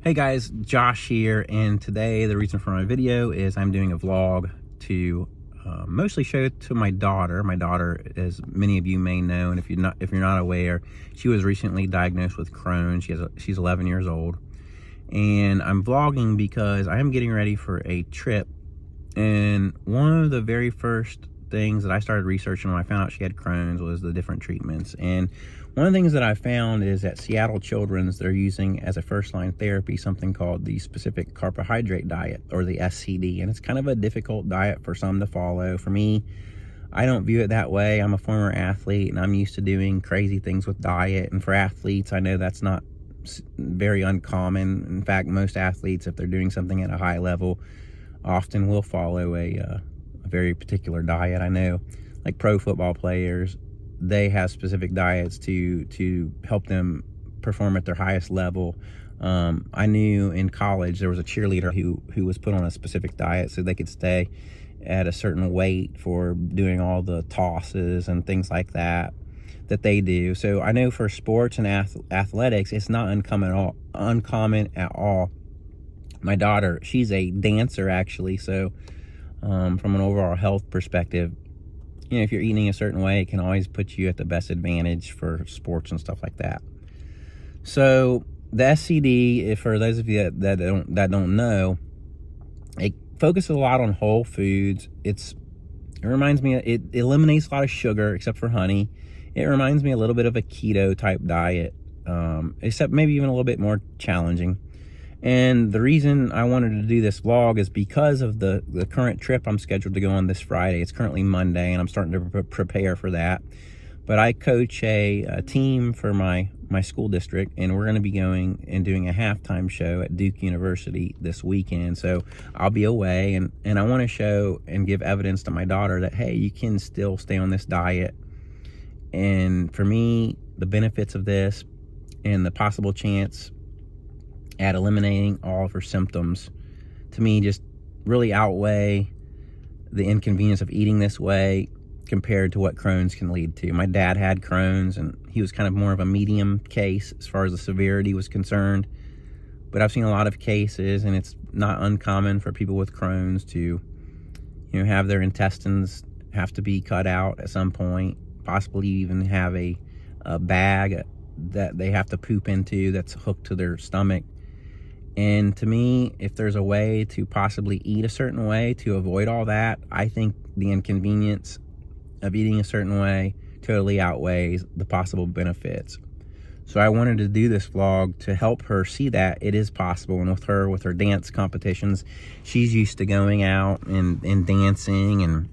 Hey guys, Josh here, and today the reason for my video is I'm doing a vlog to mostly show it to my daughter. My daughter, as many of you may know, and if you're not aware, she was recently diagnosed with Crohn's. She's 11 years old, and I'm vlogging because I am getting ready for a trip. And one of the very first things that I started researching when I found out she had Crohn's was the different treatments. And one of the things that I found is that Seattle Children's, they're using as a first-line therapy something called the specific carbohydrate diet, or the SCD. And it's kind of a difficult diet for some to follow. For me, I don't view it that way. I'm a former athlete, and I'm used to doing crazy things with diet. And for athletes, I know that's not very uncommon. In fact, most athletes, if they're doing something at a high level, often will follow a very particular diet. I know, like pro football players, they have specific diets to help them perform at their highest level. I knew in college there was a cheerleader who was put on a specific diet so they could stay at a certain weight for doing all the tosses and things like that they do. So I know for sports and athletics, it's not uncommon at all. My daughter, she's a dancer actually, so from an overall health perspective, you know, if you're eating a certain way, it can always put you at the best advantage for sports and stuff like that. So the SCD, for those of you that don't know, it focuses a lot on whole foods. It reminds me, it eliminates a lot of sugar except for honey. It reminds me a little bit of a keto type diet, except maybe even a little bit more challenging. And the reason I wanted to do this vlog is because of the current trip I'm scheduled to go on this Friday. It's currently Monday, and I'm starting to prepare for that. But I coach a team for my school district, and we're going to be going and doing a halftime show at Duke University this weekend. So I'll be away, and I want to show and give evidence to my daughter that, hey, you can still stay on this diet. And for me, the benefits of this and the possible chance at eliminating all of her symptoms, to me, just really outweigh the inconvenience of eating this way compared to what Crohn's can lead to. My dad had Crohn's, and he was kind of more of a medium case as far as the severity was concerned. But I've seen a lot of cases, and it's not uncommon for people with Crohn's to, you know, have their intestines have to be cut out at some point, possibly even have a bag that they have to poop into that's hooked to their stomach. And to me, if there's a way to possibly eat a certain way to avoid all that, I think the inconvenience of eating a certain way totally outweighs the possible benefits. So I wanted to do this vlog to help her see that it is possible. And with her dance competitions, she's used to going out and dancing, and,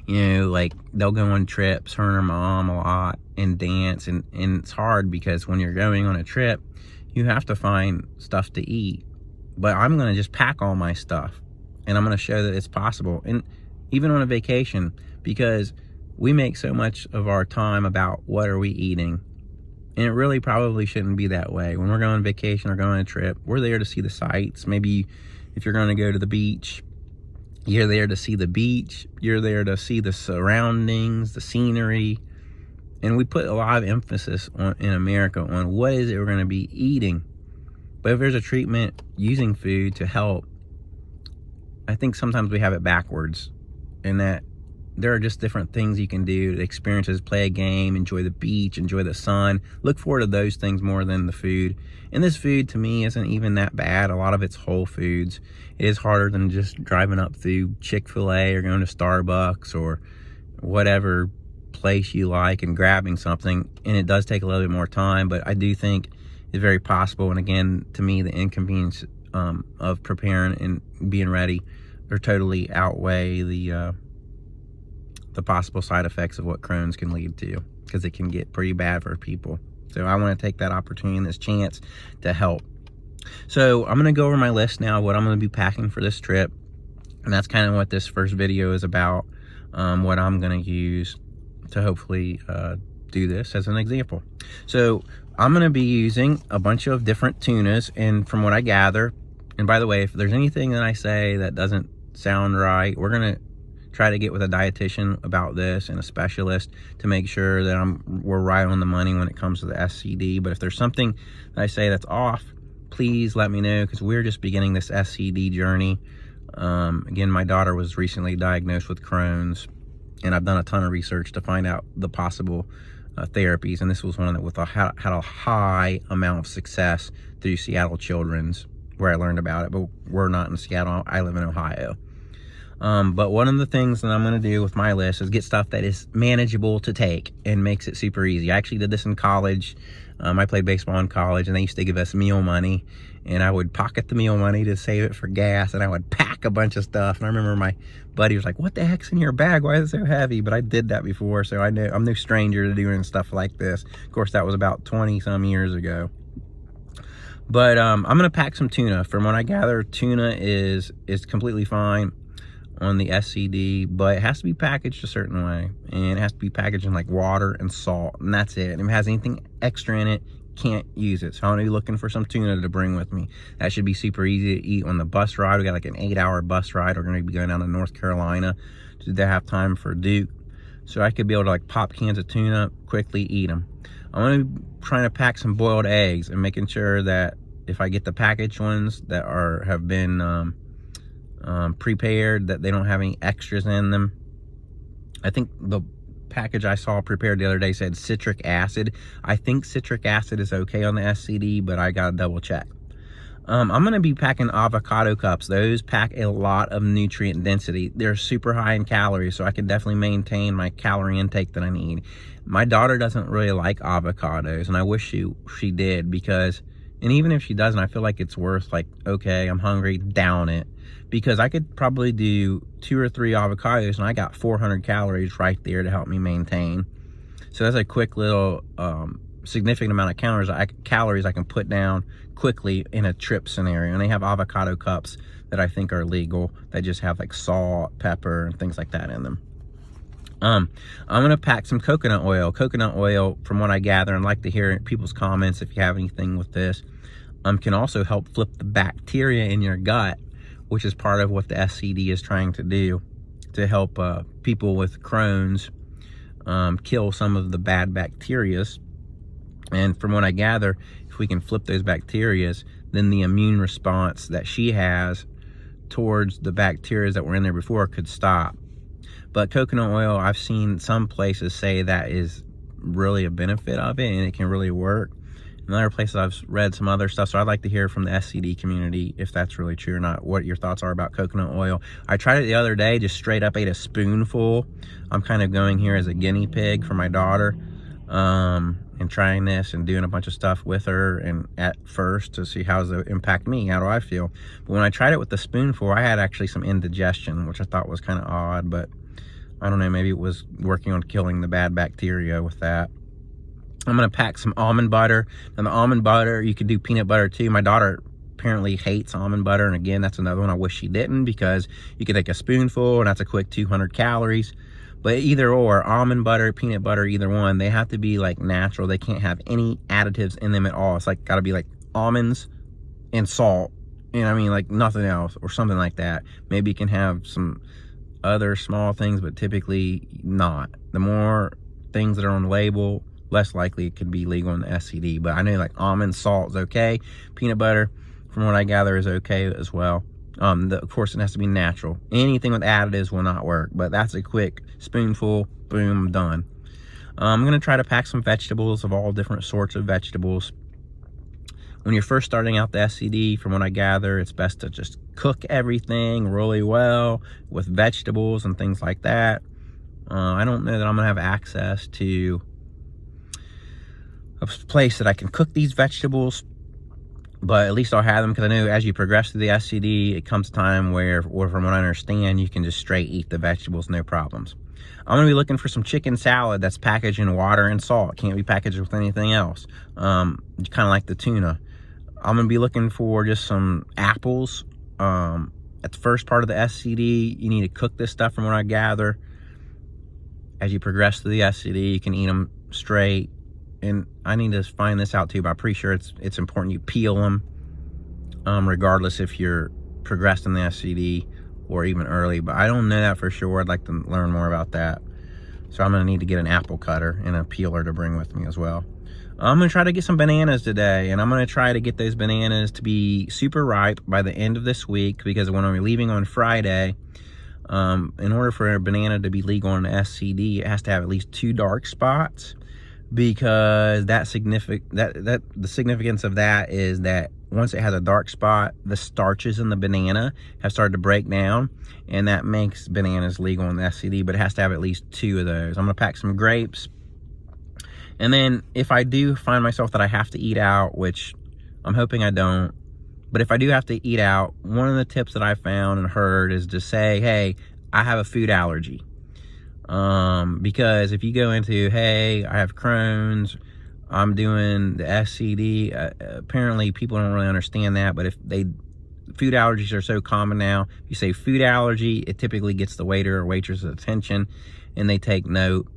you know, like, they'll go on trips, her and her mom, a lot, and dance. And it's hard because when you're going on a trip, you have to find stuff to eat. But I'm going to just pack all my stuff, and I'm going to show that it's possible. And even on a vacation, because we make so much of our time about what are we eating, and it really probably shouldn't be that way. When we're going on vacation or going on a trip, we're there to see the sights. Maybe if you're going to go to the beach, you're there to see the beach, you're there to see the surroundings, the scenery. And we put a lot of emphasis in America on what is it we're going to be eating. But if there's a treatment using food to help, I think sometimes we have it backwards, in that there are just different things you can do, experiences, play a game, enjoy the beach, enjoy the sun. Look forward to those things more than the food. And this food, to me, isn't even that bad. A lot of it's whole foods. It is harder than just driving up through Chick-fil-A or going to Starbucks or whatever place you like and grabbing something. And it does take a little bit more time, but I do think it's very possible. And again, to me, the inconvenience of preparing and being ready are totally outweigh the possible side effects of what Crohn's can lead to, because it can get pretty bad for people. So I want to take that opportunity and this chance to help. So I'm going to go over my list now of what I'm going to be packing for this trip, and that's kind of what this first video is about, what I'm going to use to hopefully do this as an example. So I'm going to be using a bunch of different tunas, and from what I gather, and by the way, if there's anything that I say that doesn't sound right, we're going to try to get with a dietitian about this and a specialist to make sure that we're right on the money when it comes to the SCD. But if there's something that I say that's off, please let me know, because we're just beginning this SCD journey. Again, my daughter was recently diagnosed with Crohn's, and I've done a ton of research to find out the possible therapies, and this was one that had a high amount of success through Seattle Children's, where I learned about it. But we're not in Seattle, I live in Ohio. But one of the things that I'm going to do with my list is get stuff that is manageable to take and makes it super easy. I actually did this in college. I played baseball in college, and they used to give us meal money, and I would pocket the meal money to save it for gas, and I would pack a bunch of stuff. And I remember my buddy was like, "What the heck's in your bag? Why is it so heavy?" But I did that before, so I know I'm no stranger to doing stuff like this. Of course, that was about 20 some years ago. But I'm gonna pack some tuna. From what I gather, tuna is completely fine on the SCD, but it has to be packaged a certain way, and it has to be packaged in like water and salt, and that's it. And if it has anything extra in it, can't use it. So I'm gonna be looking for some tuna to bring with me. That should be super easy to eat on the bus ride. We got like an 8-hour bus ride. We're gonna be going down to North Carolina to have time for Duke, so I could be able to like pop cans of tuna, quickly eat them. I'm gonna be trying to pack some boiled eggs and making sure that if I get the packaged ones that have been prepared, that they don't have any extras in them. I think the package I saw prepared the other day said citric acid. I think citric acid is okay on the SCD, but I gotta double check. I'm gonna be packing avocado cups. Those pack a lot of nutrient density. They're super high in calories, so I can definitely maintain my calorie intake that I need. My daughter doesn't really like avocados, and I wish she did, because, and even if she doesn't, I feel like it's worth, like, okay, I'm hungry, down it. Because I could probably do 2 or 3 avocados, and I got 400 calories right there to help me maintain. So that's a quick little significant amount of calories I can put down quickly in a trip scenario. And they have avocado cups that I think are legal, that just have like salt, pepper, and things like that in them. I'm gonna pack some coconut oil. Coconut oil, from what I gather, and like to hear people's comments if you have anything with this, can also help flip the bacteria in your gut, which is part of what the SCD is trying to do, to help people with Crohn's kill some of the bad bacterias. And from what I gather, if we can flip those bacterias, then the immune response that she has towards the bacteria that were in there before could stop. But coconut oil, I've seen some places say that is really a benefit of it, and it can really work. In other places, I've read some other stuff, so I'd like to hear from the SCD community if that's really true or not, what your thoughts are about coconut oil. I tried it the other day, just straight up ate a spoonful. I'm kind of going here as a guinea pig for my daughter, and trying this and doing a bunch of stuff with her, and at first to see how does it impact me, how do I feel. But when I tried it with the spoonful, I had actually some indigestion, which I thought was kind of odd, but I don't know, maybe it was working on killing the bad bacteria with that. I'm gonna pack some almond butter. And the almond butter, you could do peanut butter too. My daughter apparently hates almond butter, and again, that's another one I wish she didn't, because you could take a spoonful and that's a quick 200 calories. But either or, almond butter, peanut butter, either one, they have to be like natural. They can't have any additives in them at all. It's like gotta be like almonds and salt, and I mean like nothing else, or something like that. Maybe you can have some other small things, but typically not. The more things that are on the label, less likely it could be legal in the SCD. But I know like almond salt is okay. Peanut butter, from what I gather, is okay as well. Of course, it has to be natural. Anything with additives will not work, but that's a quick spoonful, boom, done. I'm gonna try to pack some vegetables, of all different sorts of vegetables. When you're first starting out the SCD, from what I gather, it's best to just cook everything really well with vegetables and things like that. I don't know that I'm gonna have access to a place that I can cook these vegetables, but at least I'll have them, because I know as you progress through the SCD, it comes a time where, or from what I understand, you can just straight eat the vegetables, no problems. I'm gonna be looking for some chicken salad that's packaged in water and salt. It can't be packaged with anything else. Kind of like the tuna. I'm gonna be looking for just some apples. At the first part of the SCD, you need to cook this stuff, from what I gather. As you progress through the SCD, you can eat them straight. And I need to find this out too, but I'm pretty sure it's important you peel them, regardless if you're progressed in the SCD or even early. But I don't know that for sure. I'd like to learn more about that. So I'm gonna need to get an apple cutter and a peeler to bring with me as well. I'm going to try to get some bananas today, and I'm going to try to get those bananas to be super ripe by the end of this week, because when I'm leaving on Friday, in order for a banana to be legal on the SCD, it has to have at least 2 dark spots, because the significance of that is that once it has a dark spot, the starches in the banana have started to break down, and that makes bananas legal on the SCD, but it has to have at least 2 of those. I'm going to pack some grapes. And then if I do find myself that I have to eat out, which I'm hoping I don't, but if I do have to eat out, one of the tips that I found and heard is to say, hey, I have a food allergy. Because if you go into, hey, I have Crohn's, I'm doing the SCD, apparently people don't really understand that, but food allergies are so common now. If you say food allergy, it typically gets the waiter or waitress's attention, and they take note.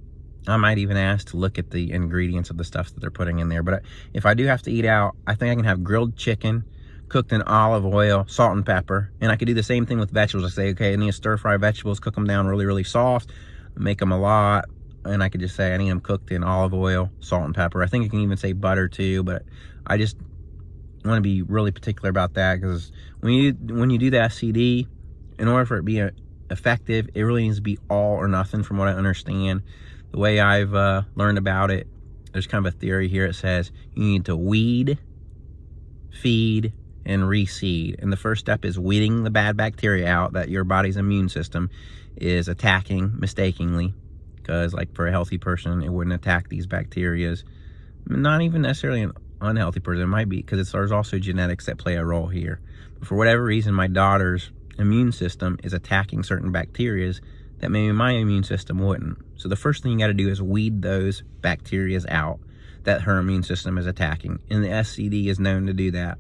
I might even ask to look at the ingredients of the stuff that they're putting in there. But if I do have to eat out, I think I can have grilled chicken cooked in olive oil, salt and pepper. And I could do the same thing with vegetables. I say, okay, I need to stir fry vegetables, cook them down really, really soft, make them a lot. And I could just say I need them cooked in olive oil, salt and pepper. I think I can even say butter too, but I just want to be really particular about that, because when you do the SCD, in order for it to be effective, it really needs to be all or nothing from what I understand. The way I've learned about it, there's kind of a theory here. It says you need to weed, feed, and reseed. And the first step is weeding the bad bacteria out that your body's immune system is attacking mistakenly. Because like for a healthy person, it wouldn't attack these bacterias. Not even necessarily an unhealthy person. It might be, because there's also genetics that play a role here. But for whatever reason, my daughter's immune system is attacking certain bacterias that maybe my immune system wouldn't. So the first thing you got to do is weed those bacteria out that her immune system is attacking. And the SCD is known to do that.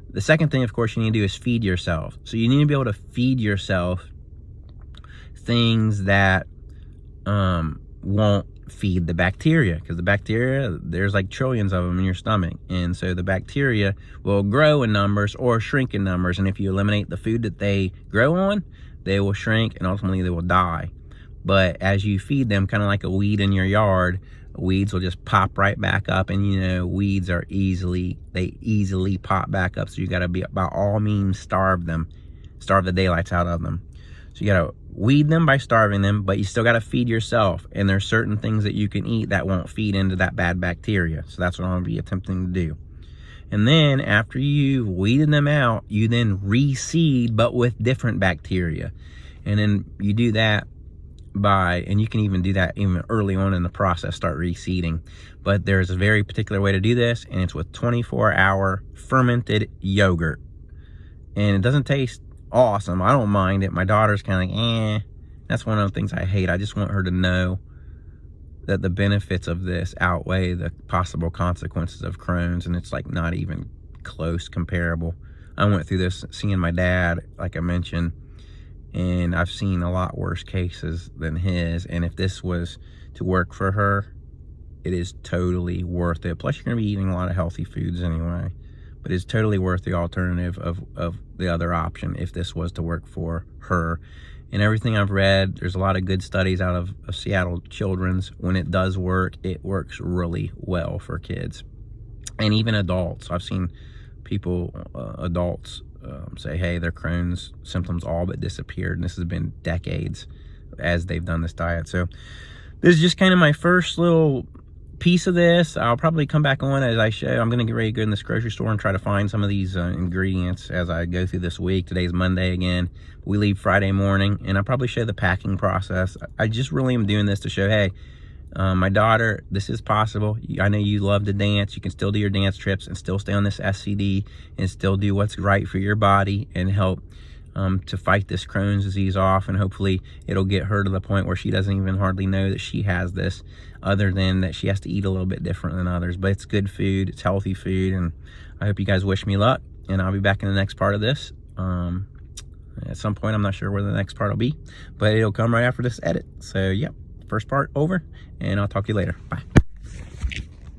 The second thing, of course, you need to do is feed yourself. So you need to be able to feed yourself things that won't feed the bacteria, because the bacteria, there's like trillions of them in your stomach, and so the bacteria will grow in numbers or shrink in numbers, and if you eliminate the food that they grow on, they will shrink and ultimately they will die. But as you feed them, kind of like a weed in your yard, weeds will just pop right back up, and you know, weeds are easily pop back up, so you got to be, by all means, starve the daylights out of them. So you got to weed them by starving them, but you still got to feed yourself. And there's certain things that you can eat that won't feed into that bad bacteria. So that's what I'm going to be attempting to do. And then after you've weeded them out, you then reseed, but with different bacteria. And then you do that and you can even do that even early on in the process, start reseeding. But there's a very particular way to do this, and it's with 24-hour fermented yogurt. And it doesn't taste awesome. I don't mind it. My daughter's kind of like, that's one of the things I hate. I just want her to know that the benefits of this outweigh the possible consequences of Crohn's, and it's like not even close comparable. I went through this seeing my dad, like I mentioned, and I've seen a lot worse cases than his, and if this was to work for her, it is totally worth it. Plus, you're going to be eating a lot of healthy foods anyway. But it's totally worth the alternative of the other option if this was to work for her. And everything I've read, there's a lot of good studies out of Seattle Children's. When it does work, it works really well for kids and even adults. I've seen people, adults, say, hey, their Crohn's symptoms all but disappeared. And this has been decades as they've done this diet. So this is just kind of my first little piece of this. I'll probably come back on as I show. I'm going to get ready to go in this grocery store and try to find some of these ingredients as I go through this week. Today's Monday again. We leave Friday morning, and I'll probably show the packing process. I just really am doing this to show, hey, my daughter, this is possible. I know you love to dance. You can still do your dance trips and still stay on this SCD and still do what's right for your body and help to fight this Crohn's disease off, and hopefully it'll get her to the point where she doesn't even hardly know that she has this, other than that she has to eat a little bit different than others. But it's good food, it's healthy food, and I hope you guys wish me luck, and I'll be back in the next part of this. At some point, I'm not sure where the next part will be, but it'll come right after this edit. So, yep, first part over, and I'll talk to you later. Bye.